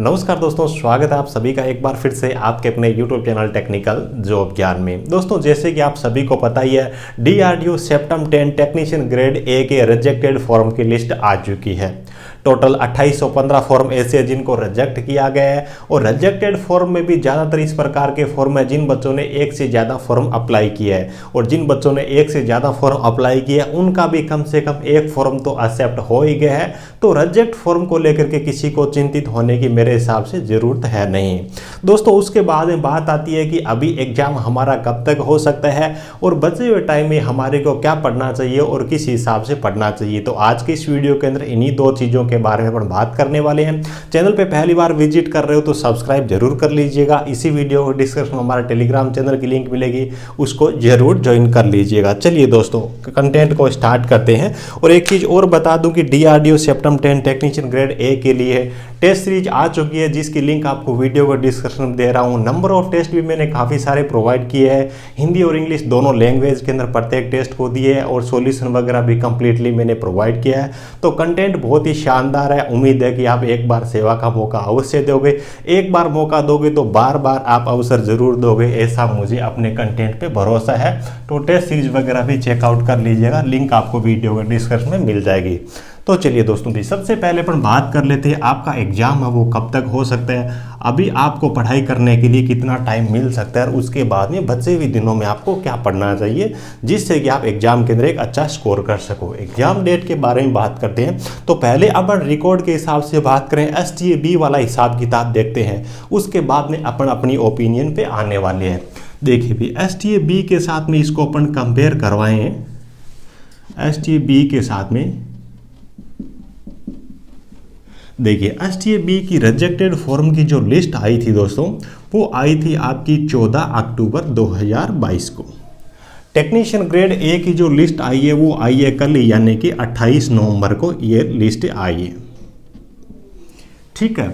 नमस्कार दोस्तों, स्वागत है आप सभी का एक बार फिर से आपके अपने YouTube चैनल टेक्निकल जॉब ज्ञान में। दोस्तों, जैसे कि आप सभी को पता ही है, DRDO septum 10 technician grade A के रिजेक्टेड फॉर्म की लिस्ट आ चुकी है। टोटल 2815 फॉर्म ऐसे हैं जिनको रिजेक्ट किया गया है और रिजेक्टेड फॉर्म में भी ज़्यादातर इस प्रकार के फॉर्म है जिन बच्चों ने एक से ज़्यादा फॉर्म अप्लाई किया है, और जिन बच्चों ने एक से ज़्यादा फॉर्म अप्लाई किया है उनका भी कम से कम एक फॉर्म तो एक्सेप्ट हो ही गया है। तो रिजेक्ट फॉर्म को लेकर के किसी को चिंतित होने की मेरे हिसाब से ज़रूरत है नहीं। दोस्तों, उसके बाद में बात आती है कि अभी एग्ज़ाम हमारा कब तक हो सकता है और बचे हुए टाइम में हमारे को क्या पढ़ना चाहिए और किस हिसाब से पढ़ना चाहिए। तो आज की इस वीडियो के अंदर इन्हीं दो चीज़ों के बारे में अपन बात करने वाले हैं। चैनल पे पहली बार विजिट कर रहे हो तो सब्सक्राइब जरूर कर लीजिएगा। इसी वीडियो को डिस्क्रिप्शन में हमारा टेलीग्राम चैनल की लिंक मिलेगी, उसको जरूर ज्वाइन कर लीजिएगा। चलिए दोस्तों, कंटेंट को स्टार्ट करते हैं। और एक चीज़ और बता दूं कि DRDO septum 10 technician grade A के लिए टेस्ट सीरीज आ चुकी है, जिसकी लिंक आपको वीडियो को डिस्क्रिप्शन में दे रहा हूँ। नंबर ऑफ टेस्ट भी मैंने काफ़ी सारे प्रोवाइड किए हैं, हिंदी और इंग्लिश दोनों लैंग्वेज के अंदर प्रत्येक टेस्ट को दिए है और सॉल्यूशन वगैरह भी कंप्लीटली मैंने प्रोवाइड किया है। तो कंटेंट बहुत ही शानदार है। उम्मीद है कि आप एक बार सेवा का मौका अवश्य दोगे। एक बार मौका दोगे तो बार बार आप अवसर जरूर दोगे, ऐसा मुझे अपने कंटेंट पे भरोसा है। तो टेस्ट सीरीज वगैरह भी चेकआउट कर लीजिएगा, लिंक आपको वीडियो के डिस्क्रिप्शन में मिल जाएगी। तो चलिए दोस्तों भी सबसे पहले अपन बात कर लेते हैं आपका एग्जाम है वो कब तक हो सकता है, अभी आपको पढ़ाई करने के लिए कितना टाइम मिल सकता है और उसके बाद में बचे हुए दिनों में आपको क्या पढ़ना चाहिए जिससे कि आप एग्जाम के अंदर एक अच्छा स्कोर कर सको। एग्जाम डेट के बारे में बात करते हैं तो पहले अपन रिकॉर्ड के हिसाब से बात करें, STAB वाला हिसाब किताब देखते हैं, उसके बाद में अपन अपनी ओपिनियन पे आने वाले हैं। देखिए भी STAB के साथ में इसको अपन कंपेयर करवाएं। STAB के साथ में देखिए, STAB की रिजेक्टेड फॉर्म की जो लिस्ट आई थी दोस्तों, वो आई थी आपकी 14 अक्टूबर 2022 को। टेक्नीशियन ग्रेड ए की जो लिस्ट आई है वो आई है कल, यानी कि 28 नवंबर को ये लिस्ट आई है। ठीक है,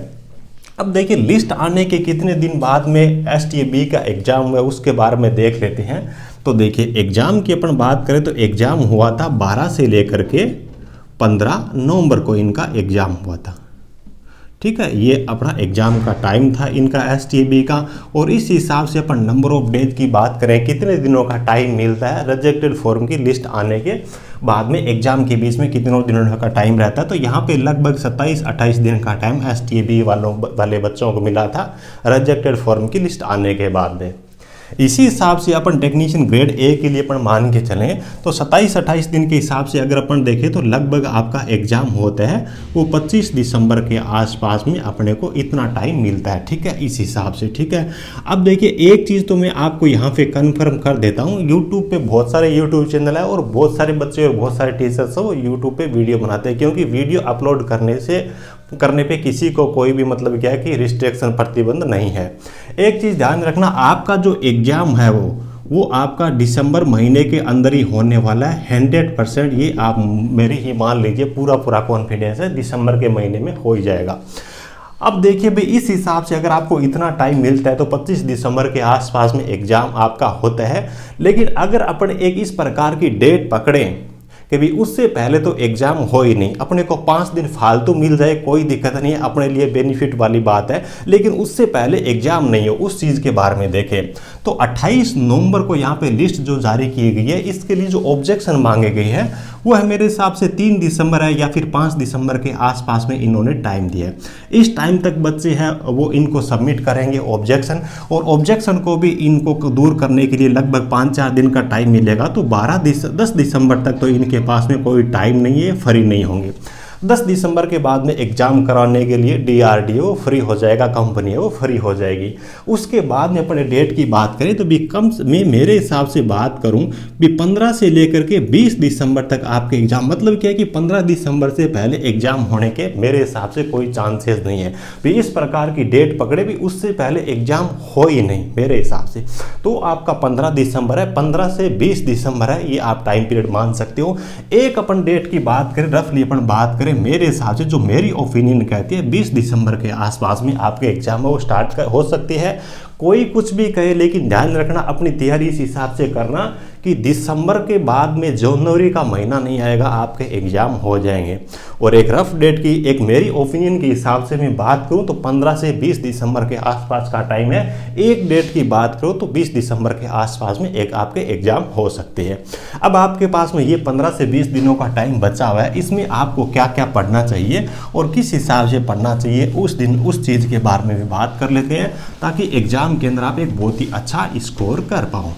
अब देखिए लिस्ट आने के कितने दिन बाद में STAB का एग्जाम हुआ उसके बारे में देख लेते हैं। तो देखिए एग्जाम की अपन बात करें तो एग्जाम हुआ था 12 से लेकर के 15 नवंबर को इनका एग्जाम हुआ था। ठीक है, ये अपना एग्जाम का टाइम था इनका STAB का। और इस हिसाब से अपन नंबर ऑफ डेज की बात करें, कितने दिनों का टाइम मिलता है रिजेक्टेड फॉर्म की लिस्ट आने के बाद में एग्जाम के बीच में कितनों दिनों का टाइम रहता है, तो यहाँ पे लगभग 27-28 दिन का टाइम STAB वाले बच्चों को मिला था रिजेक्टेड फॉर्म की लिस्ट आने के बाद में। इसी हिसाब से अपन टेक्नीशियन ग्रेड ए के लिए अपन मान के चलें तो 27-28 दिन के हिसाब से अगर अपन देखें तो लगभग आपका एग्जाम होता है वो 25 दिसंबर के आसपास में अपने को इतना टाइम मिलता है। ठीक है, इस हिसाब से। ठीक है, अब देखिए एक चीज़ तो मैं आपको यहाँ पे कंफर्म कर देता हूँ, यूट्यूब पे बहुत सारे यूट्यूब चैनल है और बहुत सारे बच्चे और बहुत सारे टीचर्स वो यूट्यूब पे वीडियो बनाते हैं, क्योंकि वीडियो अपलोड करने पे किसी को कोई भी मतलब क्या है कि रिस्ट्रिक्शन प्रतिबंध नहीं है। एक चीज़ ध्यान रखना, आपका जो एग्जाम है वो आपका दिसंबर महीने के अंदर ही होने वाला है 100%। ये आप मेरी ही मान लीजिए, पूरा कॉन्फिडेंस है दिसंबर के महीने में हो ही जाएगा। अब देखिए भाई, इस हिसाब से अगर आपको इतना टाइम मिलता है तो 25 दिसंबर के आसपास में एग्जाम आपका होता है। लेकिन अगर अपन एक इस प्रकार की डेट पकड़ें कि भी उससे पहले तो एग्जाम हो ही नहीं, अपने को 5 दिन फालतू मिल जाए कोई दिक्कत नहीं है, अपने लिए बेनिफिट वाली बात है, लेकिन उससे पहले एग्जाम नहीं हो उस चीज़ के बारे में देखें तो 28 नवंबर को यहाँ पे लिस्ट जो जारी की गई है, इसके लिए जो ऑब्जेक्शन मांगे गए हैं वो है मेरे हिसाब से 3 दिसंबर है या फिर 5 दिसंबर के आसपास में इन्होंने टाइम दिया है। इस टाइम तक बच्चे हैं वो इनको सबमिट करेंगे ऑब्जेक्शन, और ऑब्जेक्शन को भी इनको दूर करने के लिए लगभग 5-4 दिन का टाइम मिलेगा। तो 10 दिसंबर तक तो इनके पास में कोई टाइम नहीं है, फ्री नहीं होंगे। 10 दिसंबर के बाद में एग्जाम कराने के लिए DRDO फ्री हो जाएगा, कंपनी है वो फ्री हो जाएगी। उसके बाद में अपने डेट की बात करें तो भी कम में मेरे हिसाब से बात करूं भी 15 से लेकर के 20 दिसंबर तक आपके एग्जाम, मतलब क्या है कि 15 दिसंबर से पहले एग्जाम होने के मेरे हिसाब से कोई चांसेस नहीं है भी इस प्रकार की डेट पकड़े भी उससे पहले एग्जाम हो ही नहीं मेरे हिसाब से। तो आपका 15 दिसंबर है, 15 से 20 दिसंबर है, ये आप टाइम पीरियड मान सकते हो। एक अपन डेट की बात करें, रफली अपन बात करें, मेरे हिसाब से जो मेरी ओपिनियन कहती है 20 दिसंबर के आसपास में आपके एग्जाम वो स्टार्ट हो सकती है। कोई कुछ भी कहे, लेकिन ध्यान रखना अपनी तैयारी इस हिसाब से करना कि दिसंबर के बाद में जनवरी का महीना नहीं आएगा, आपके एग्जाम हो जाएंगे। और एक रफ डेट की, एक मेरी ओपिनियन के हिसाब से मैं बात करूं तो 15 से 20 दिसंबर के आसपास का टाइम है। एक डेट की बात करूं तो 20 दिसंबर के आसपास में एक आपके एग्जाम हो सकते हैं। अब आपके पास में ये 15 से 20 दिनों का टाइम बचा हुआ है, इसमें आपको क्या क्या पढ़ना चाहिए और किस हिसाब से पढ़ना चाहिए उस दिन उस चीज़ के बारे में भी बात कर लेते हैं, ताकि एग्जाम के अंदर आप एक बहुत ही अच्छा स्कोर कर पाओ।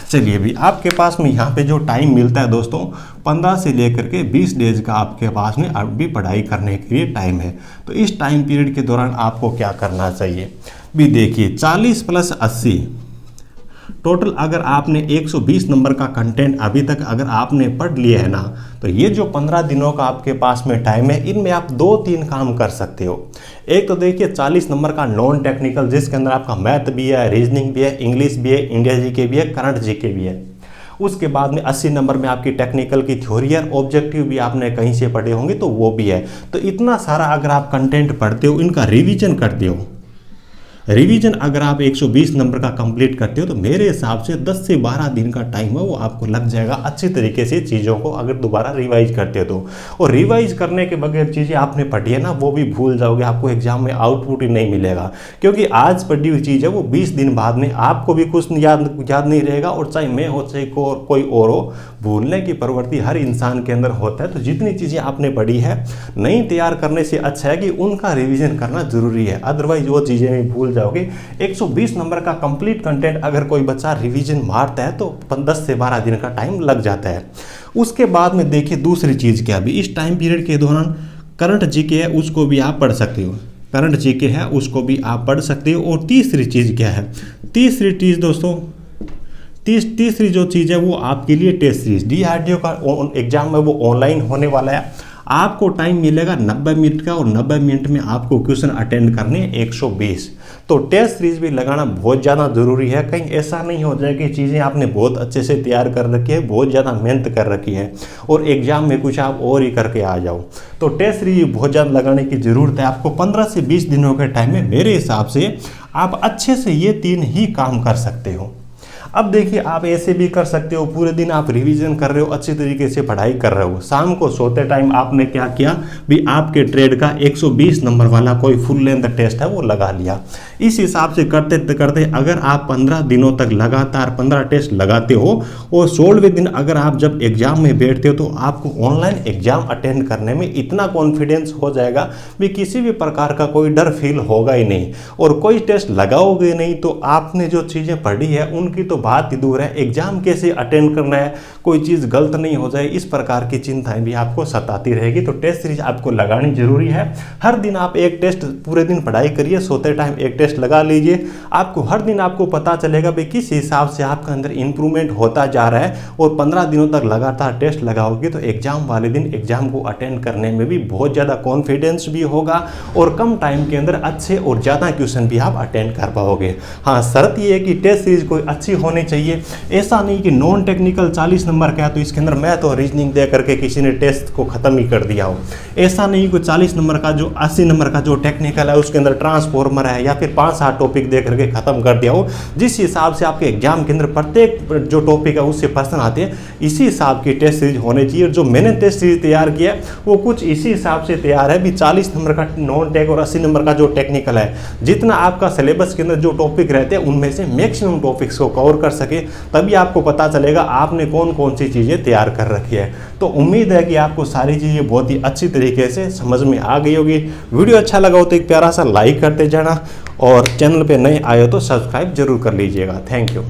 चलिए भी आपके पास में यहाँ पे जो टाइम मिलता है दोस्तों, 15 से लेकर के 20 डेज का आपके पास में अब भी पढ़ाई करने के लिए टाइम है। तो इस टाइम पीरियड के दौरान आपको क्या करना चाहिए भी देखिए, 40 + 80 टोटल अगर आपने 120 नंबर का कंटेंट अभी तक अगर आपने पढ़ लिया है ना, तो ये जो 15 दिनों का आपके पास में टाइम है, इनमें आप 2-3 काम कर सकते हो। एक तो देखिए 40 नंबर का नॉन टेक्निकल, जिसके अंदर आपका मैथ भी है, रीजनिंग भी है, इंग्लिश भी है, इंडिया जीके भी है, करंट जीके भी है। उसके बाद में 80 नंबर में आपकी टेक्निकल की थ्योरी और ऑब्जेक्टिव भी आपने कहीं से पढ़े होंगे तो वो भी है। तो इतना सारा अगर आप कंटेंट पढ़ते हो, इनका रिवीजन करते हो, रिवीजन अगर आप 120 नंबर का कंप्लीट करते हो तो मेरे हिसाब से 10 से 12 दिन का टाइम है वो आपको लग जाएगा अच्छी तरीके से चीज़ों को अगर दोबारा रिवाइज करते हो तो। और रिवाइज करने के बगैर चीज़ें आपने पढ़ी है ना वो भी भूल जाओगे, आपको एग्जाम में आउटपुट ही नहीं मिलेगा। क्योंकि आज पढ़ी हुई चीज़ है वो 20 दिन बाद में आपको भी कुछ याद नहीं रहेगा, और चाहे मैं हो चाहे कोई और हो, भूलने की प्रवृत्ति हर इंसान के अंदर होता है। तो जितनी चीज़ें आपने पढ़ी है नहीं तैयार करने से अच्छा है कि उनका रिवीजन करना जरूरी है, अदरवाइज वो चीज़ें भी भूल जाओगे। 120 नंबर का कंप्लीट कंटेंट अगर कोई बच्चा रिवीजन मारता है तो 10 से 12 दिन का टाइम लग जाता है। उसके बाद में देखिए दूसरी चीज़ क्या, भी इस टाइम पीरियड के दौरान करंट जीके है उसको भी आप पढ़ सकते हो, करंट जीके है उसको भी आप पढ़ सकते हो। और तीसरी चीज़ क्या है, तीसरी चीज़ दोस्तों, तीसरी जो चीज़ है वो आपके लिए टेस्ट सीरीज DRDO का एग्जाम है वो ऑनलाइन होने वाला है। आपको टाइम मिलेगा 90 मिनट का, और 90 मिनट में आपको क्वेश्चन अटेंड करने 120। तो टेस्ट सीरीज भी लगाना बहुत ज़्यादा ज़रूरी है, कहीं ऐसा नहीं हो जाए कि चीज़ें आपने बहुत अच्छे से तैयार कर रखी है, बहुत ज़्यादा मेहनत कर रखी है और एग्जाम में कुछ आप और ही करके आ जाओ। तो टेस्ट सीरीज बहुत ज़्यादा लगाने की ज़रूरत है आपको। 15 से 20 दिनों के टाइम में मेरे हिसाब से आप अच्छे से ये 3 ही काम कर सकते हो। अब देखिए आप ऐसे भी कर सकते हो, पूरे दिन आप रिवीजन कर रहे हो, अच्छी तरीके से पढ़ाई कर रहे हो, शाम को सोते टाइम आपने क्या किया भी आपके ट्रेड का 120 नंबर वाला कोई फुल लेंथ टेस्ट है वो लगा लिया। इस हिसाब से करते करते अगर आप 15 दिनों तक लगातार 15 टेस्ट लगाते हो और 16वें दिन अगर आप जब एग्जाम में बैठते हो तो आपको ऑनलाइन एग्जाम अटेंड करने में इतना कॉन्फिडेंस हो जाएगा भी किसी भी प्रकार का कोई डर फील होगा ही नहीं, और कोई टेस्ट लगाओगे नहीं तो आपने जो चीज़ें पढ़ी है उनकी तो बात ही दूर है, एग्जाम कैसे अटेंड करना है, कोई चीज़ गलत नहीं हो जाए, इस प्रकार की चिंताएं भी आपको सताती रहेगी। तो टेस्ट सीरीज आपको लगानी जरूरी है। हर दिन आप एक टेस्ट, पूरे दिन पढ़ाई करिए, सोते टाइम एक टेस्ट लगा लीजिए। आपको हर दिन आपको पता चलेगा भाई किस हिसाब से आपके अंदर इंप्रूवमेंट होता जा रहा है, और 15 दिनों तक लगातार टेस्ट लगाओगे तो एग्जाम वाले दिन एग्जाम को अटेंड करने में भी बहुत ज़्यादा कॉन्फिडेंस भी होगा और कम टाइम के अंदर अच्छे और ज़्यादा क्वेश्चन भी आप अटेंड कर पाओगे। हाँ, शर्त ये है कि टेस्ट सीरीज कोई अच्छी होनी चाहिए। ऐसा नहीं कि नॉन टेक्निकल 40 नंबर का है तो इसके अंदर मैथ और रीजनिंग दे करके किसी ने टेस्ट को खत्म ही कर दिया हो। ऐसा नहीं कि 40 नंबर का जो 80 नंबर का जो टेक्निकल है उसके अंदर ट्रांसफॉर्मर है या फिर 5-7 टॉपिक दे करके खत्म कर दिया हो। जिस हिसाब से आपके एग्जाम के अंदर प्रत्येक जो टॉपिक है उससे प्रश्न आते हैं, इसी हिसाब की टेस्ट सीरीज होनी चाहिए। जो मैंने टेस्ट सीरीज तैयार किया है वो कुछ इसी हिसाब से तैयार है भी 40 नंबर का नॉन टेक और 80 नंबर का जो टेक्निकल है, जितना आपका सिलेबस के अंदर जो टॉपिक रहते हैं उनमें से मैक्सिमम टॉपिक्स को कवर कर सके, तभी आपको पता चलेगा आपने कौन कौन सी चीज़ें तैयार कर रखी है। तो उम्मीद है कि आपको सारी चीज़ें बहुत ही अच्छी तरीके से समझ में आ गई होगी। वीडियो अच्छा लगा हो तो एक प्यारा सा लाइक करते जाना, और चैनल पे नए आए हो तो सब्सक्राइब जरूर कर लीजिएगा। Thank you.